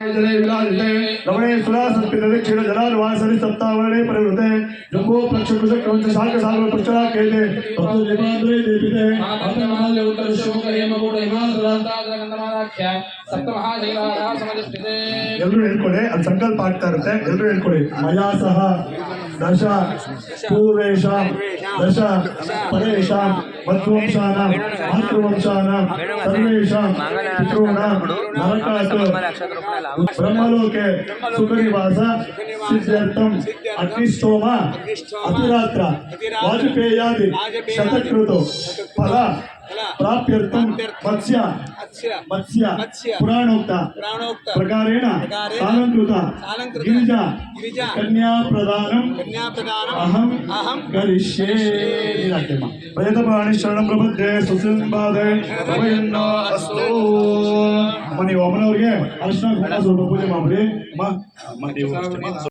रमणे सुरासंस्कृते क्षीर जलालवासरि सप्तावरणे परिवृते जम्बो प्रक्षुषक्रंच शाक सागर प्रचला केते तत्तो देवांद्रे देविते अंतमाल्य उत्तर शोक हेम बोड हिमालय गंधमाख्या सप्तमहादेवाः समधिष्ठिते ಎಲ್ಲರೂ ಹೇಳ್ಕೊಳ್ಳಿ ಅಲ್ಲಿ ಸಂಕಲ್ಪ ಆಗ್ತಾ ಇರುತ್ತೆ ಎಲ್ಲರೂ ಹೇಳ್ಕೊಳ್ಳಿ ಮಯಾ ಸಹ ದಶ ಪೂರ್ವೇಶಾಂ ದಶ ಪರೇಶಾಂ ಮಧ್ವಂಶಾನಾಂ ಮಾತೃವಂಶಾನಾಂ ಸರ್ವೇಷಾಂ ಪಿತॄಣಾಂ ನರಕಾತ್ ಬ್ರಹ್ಮಲೋಕೆ ಸುಖನಿವಾಸ ಸಿದ್ಧಾರ್ಥಂ ಅಗ್ನಿಷ್ಟೋಮ ಅತಿರಾತ್ರ ವಾಜಪೇಯಾದಿ ಶತಕೃತು ಫಲ प्राप्त्यर्थं मत्स्य पुराणोक्त प्रकारेण सालंकृत गिरिजा कन्या प्रदानम अहम करिष्ये प्रयतपाणि शरणं प्रपद्ये सुसिंबादे भवयन्नो अस्तु मनी ओमनवರಿಗೆ ಅರ್ಶನ ಕುಂಕುಮ ಸ್ವಲ್ಪ ಪೂಜೆ ಮಾಡಿ